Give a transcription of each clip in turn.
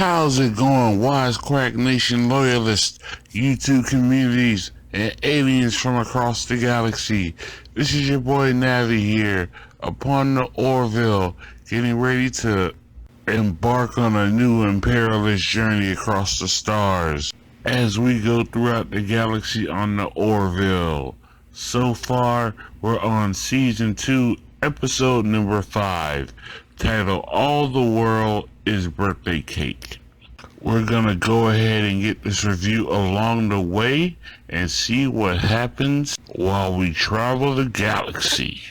How's it going, Wisecrack Nation loyalists, YouTube communities, and aliens from across the galaxy? This is your boy Navi here, upon the Orville, getting ready to embark on a new and perilous journey across the stars as we go throughout the galaxy on the Orville. So far, we're on Season 2, Episode number 5, titled All the World is Birthday Cake. We're gonna go ahead and get this review along the way and see what happens while we travel the galaxy.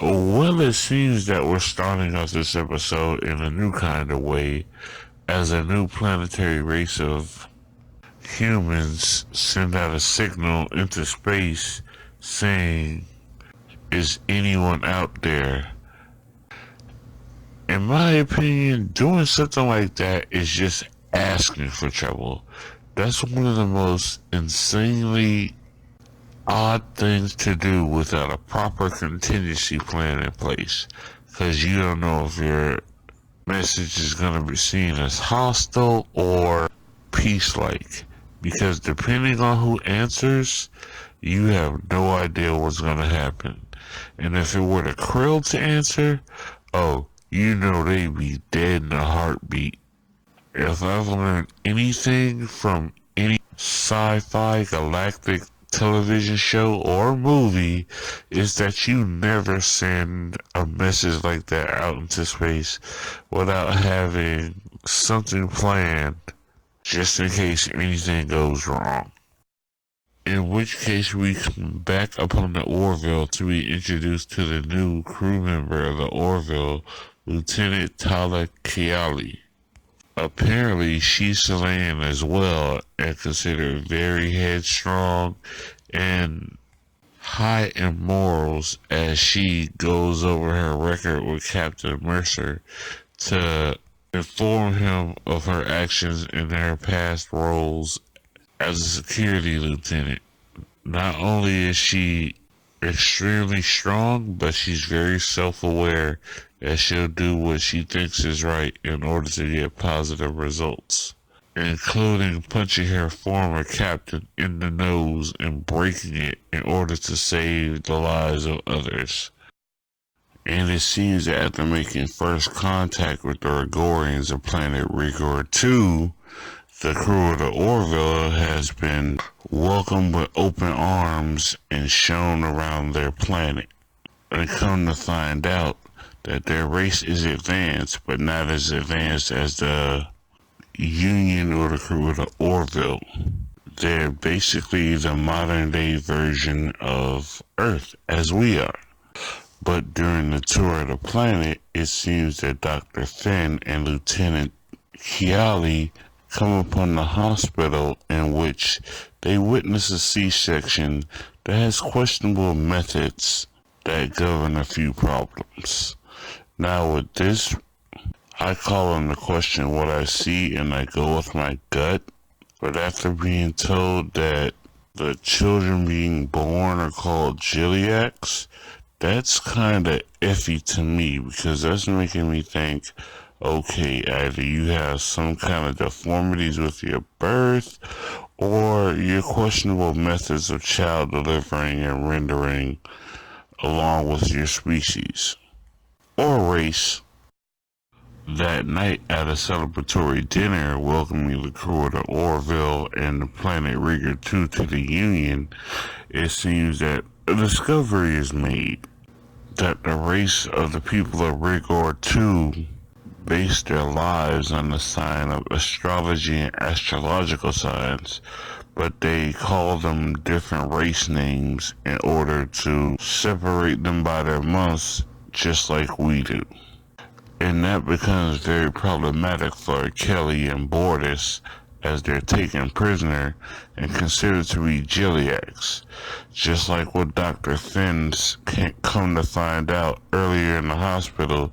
Well, it seems that we're starting off this episode in a new kind of way, as a new planetary race of humans send out a signal into space saying, "Is anyone out there?" In my opinion, doing something like that is just asking for trouble. That's one of the most insanely odd things to do without a proper contingency plan in place, because you don't know if your message is going to be seen as hostile or peace-like, because depending on who answers, you have no idea what's going to happen. And if it were the Krill to answer, oh, you know they'd be dead in a heartbeat. If I've learned anything from any sci-fi galactic television show or movie, is that you never send a message like that out into space without having something planned just in case anything goes wrong. In which case we come back upon the Orville to be introduced to the new crew member of the Orville, Lieutenant Tala Kiali. Apparently she's Chilean as well and considered very headstrong and high in morals, as she goes over her record with Captain Mercer to inform him of her actions in her past roles as a security lieutenant. Not only is she extremely strong, but she's very self-aware that she'll do what she thinks is right in order to get positive results, including punching her former captain in the nose and breaking it in order to save the lives of others. And it seems that after making first contact with the Rigorians of planet Rigor 2, the crew of the Orville has been welcomed with open arms and shown around their planet. And come to find out that their race is advanced, but not as advanced as the Union or the crew of the Orville. They're basically the modern day version of Earth, as we are. But during the tour of the planet, it seems that Dr. Finn and Lieutenant Kiali come upon the hospital in which they witness a C-section that has questionable methods that govern a few problems. Now with this, I call into question what I see and I go with my gut, but after being told that the children being born are called Giliacs, that's kinda iffy to me, because that's making me think, okay, either you have some kind of deformities with your birth, or your questionable methods of child delivering and rendering along with your species or race. That night at a celebratory dinner welcoming the crew of the Orville and the planet Rigor 2 to the Union, it seems that a discovery is made that the race of the people of Rigor 2 base their lives on the sign of astrology and astrological signs, but they call them different race names in order to separate them by their months, just like we do. And that becomes very problematic for Kelly and Bordis, as they're taken prisoner and considered to be Giliacs, just like what Dr. Finn's can't come to find out earlier in the hospital.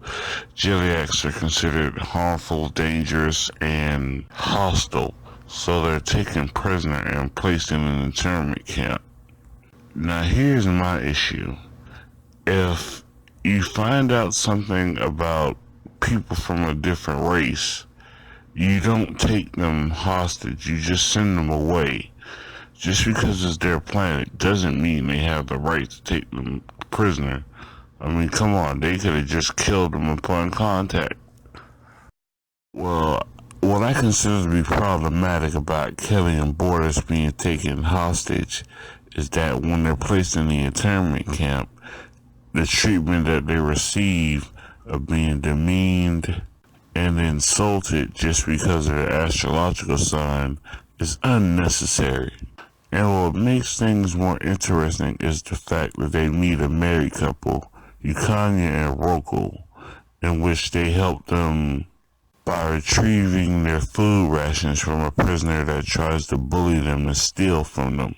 Giliacs are considered harmful, dangerous, and hostile, so they're taken prisoner and placed in an internment camp. Now here's my issue. If you find out something about people from a different race, You don't take them hostage, you just send them away. Just because it's their planet doesn't mean they have the right to take them prisoner. I mean, come on, they could have just killed them upon contact. Well, what I consider to be problematic about Kelly and Borders being taken hostage is that when they're placed in the internment camp, the treatment that they receive of being demeaned and insulted just because of their astrological sign is unnecessary. And what makes things more interesting is the fact that they meet a married couple, Yukanya and Roku, in which they help them by retrieving their food rations from a prisoner that tries to bully them and steal from them.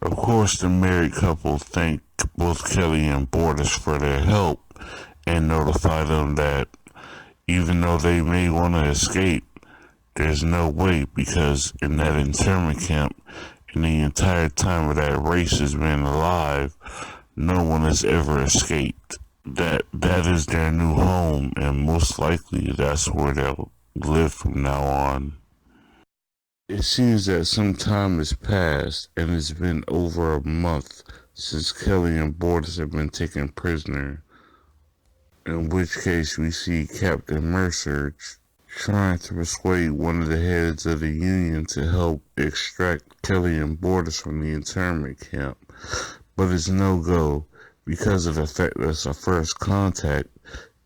Of course, the married couple thank both Kelly and Borders for their help and notify them that even though they may want to escape, there's no way, because in that internment camp, in the entire time of that race has been alive, no one has ever escaped. That is their new home, and most likely that's where they'll live from now on. It seems that some time has passed, and it's been over a month since Kelly and Borders have been taken prisoner, in which case we see Captain Mercer trying to persuade one of the heads of the Union to help extract Kelly and Borders from the internment camp, but it's no go because of the fact that it's a first contact.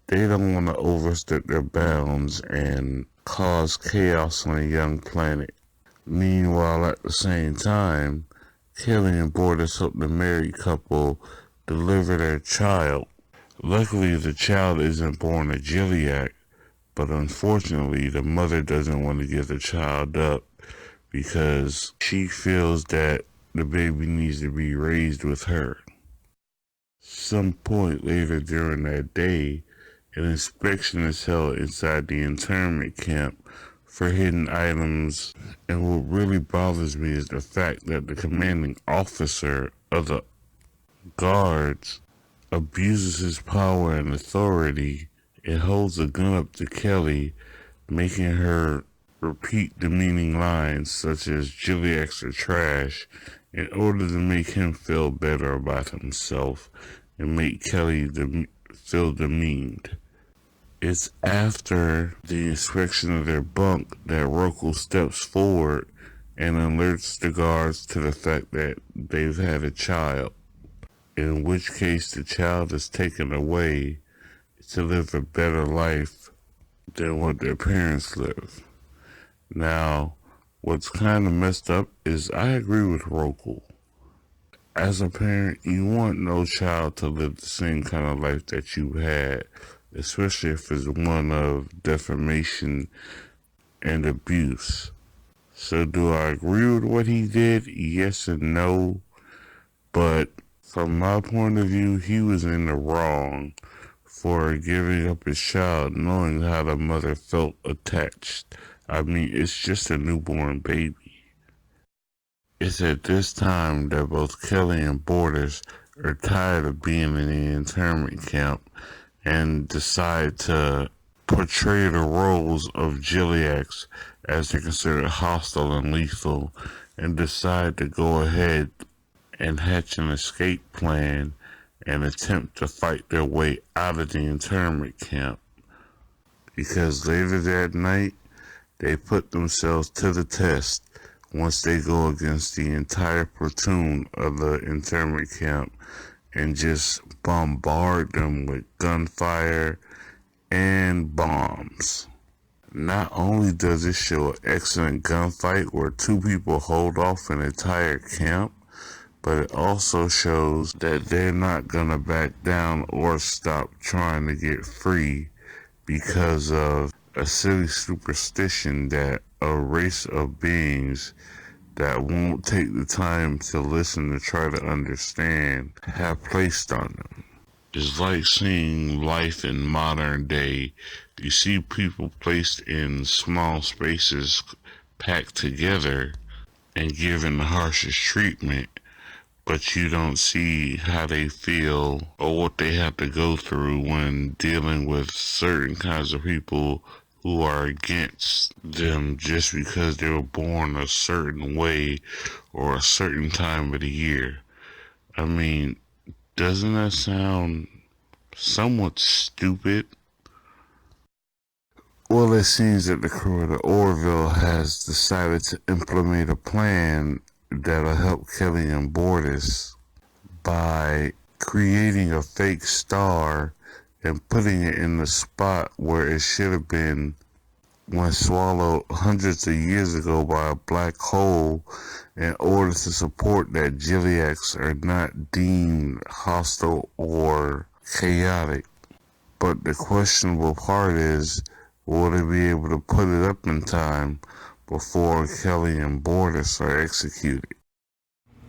They don't want to overstep their bounds and cause chaos on a young planet. Meanwhile, at the same time, Kelly and Borders help the married couple deliver their child. Luckily, the child isn't born a Gilliac, but unfortunately, the mother doesn't want to give the child up because she feels that the baby needs to be raised with her. Some point later during that day, an inspection is held inside the internment camp for hidden items, and what really bothers me is the fact that the commanding officer of the guards abuses his power and authority and holds a gun up to Kelly, making her repeat demeaning lines such as Gilliacs are trash in order to make him feel better about himself and make Kelly feel demeaned. It's after the inspection of their bunk that Roku steps forward and alerts the guards to the fact that they've had a child, in which case the child is taken away to live a better life than what their parents live. Now, what's kind of messed up is I agree with Roku. As a parent, you want no child to live the same kind of life that you had, especially if it's one of defamation and abuse. So do I agree with what he did? Yes and no. But from my point of view, he was in the wrong for giving up his child, knowing how the mother felt attached. I mean, it's just a newborn baby. It's at this time that both Kelly and Borders are tired of being in the internment camp and decide to portray the roles of Gilliacs as they're considered hostile and lethal, and decide to go ahead and hatch an escape plan and attempt to fight their way out of the internment camp. Because later that night, they put themselves to the test once they go against the entire platoon of the internment camp and just bombard them with gunfire and bombs. Not only does it show an excellent gunfight where two people hold off an entire camp, but it also shows that they're not gonna back down or stop trying to get free because of a silly superstition that a race of beings that won't take the time to listen to try to understand have placed on them. It's like seeing life in modern day. You see people placed in small spaces, packed together, and given the harshest treatment, but you don't see how they feel or what they have to go through when dealing with certain kinds of people who are against them just because they were born a certain way or a certain time of the year. I mean, doesn't that sound somewhat stupid? Well, it seems that the crew of the Orville has decided to implement a plan that'll help Kelly and Bordis by creating a fake star and putting it in the spot where it should have been when swallowed hundreds of years ago by a black hole in order to support that Gileads are not deemed hostile or chaotic. But the questionable part is, will they be able to put it up in time before Kelly and Bordis are executed?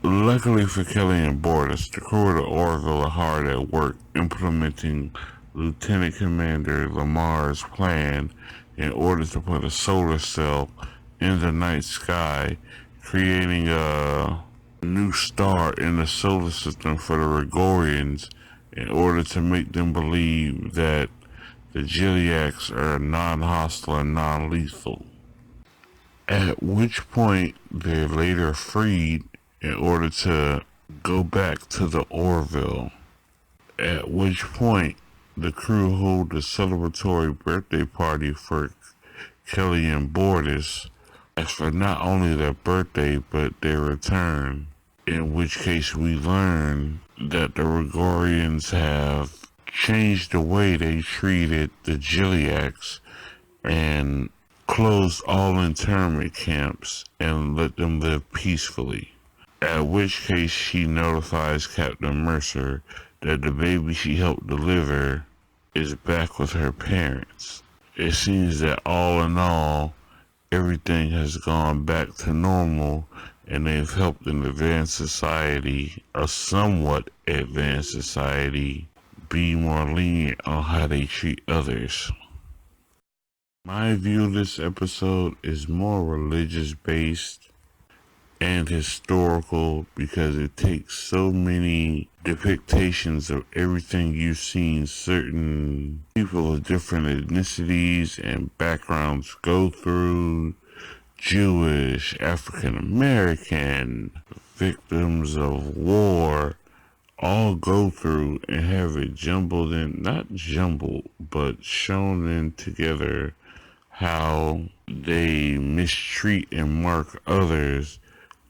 Luckily for Kelly and Bordis, the crew of the Orville are hard at work implementing Lieutenant Commander Lamar's plan in order to put a solar cell in the night sky, creating a new star in the solar system for the Gregorians in order to make them believe that the Gileads are non-hostile and non-lethal. At which point they're later freed in order to go back to the Orville. At which point the crew hold a celebratory birthday party for Kelly and Bordis as for not only their birthday but their return, in which case we learn that the Gregorians have changed the way they treated the Gileads and closed all internment camps and let them live peacefully. At which case she notifies Captain Mercer that the baby she helped deliver is back with her parents. It seems that all in all, everything has gone back to normal and they've helped an advanced society, a somewhat advanced society, be more lenient on how they treat others. My view of this episode is more religious based and historical because it takes so many depictions of everything you've seen certain people of different ethnicities and backgrounds go through, Jewish, African American, victims of war, all go through and have it jumbled in, not jumbled, but shown in together how they mistreat and mark others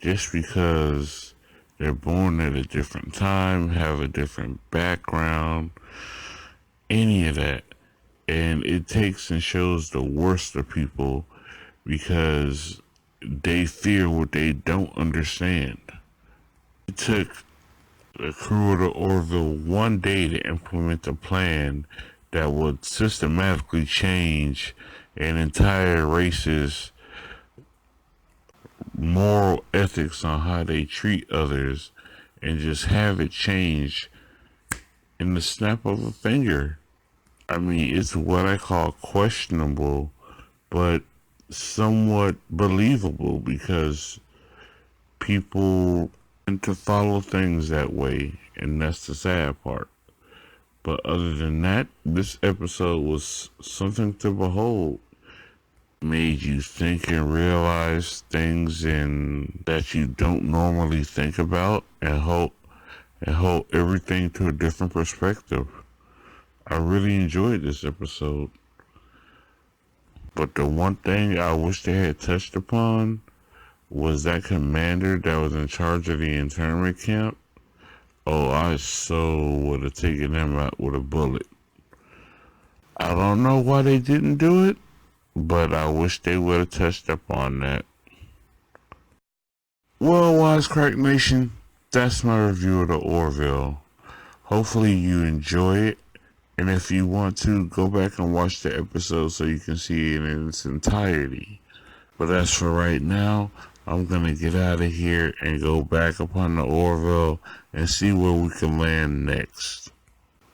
just because they're born at a different time, have a different background, any of that. And it takes and shows the worst of people because they fear what they don't understand. It took the crew of the Orville one day to implement a plan that would systematically change an entire race's moral ethics on how they treat others and just have it change in the snap of a finger. I mean, it's what I call questionable, but somewhat believable because people tend to follow things that way, and that's the sad part. But other than that, this episode was something to behold. Made you think and realize things that you don't normally think about and hold everything to a different perspective. I really enjoyed this episode. But the one thing I wish they had touched upon was that commander that was in charge of the internment camp. Oh, I so would have taken him out with a bullet. I don't know why they didn't do it, but I wish they would have touched up on that. Well, Wisecrack Nation, that's my review of the Orville. Hopefully you enjoy it, and if you want to, go back and watch the episode so you can see it in its entirety. But as for right now, I'm gonna get out of here and go back upon the Orville and see where we can land next.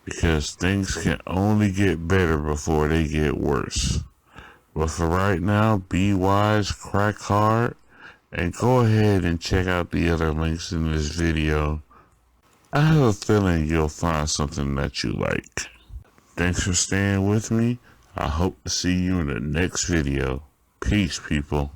Because things can only get better before they get worse. But for right now, be wise, crack hard, and go ahead and check out the other links in this video. I have a feeling you'll find something that you like. Thanks for staying with me. I hope to see you in the next video. Peace, people.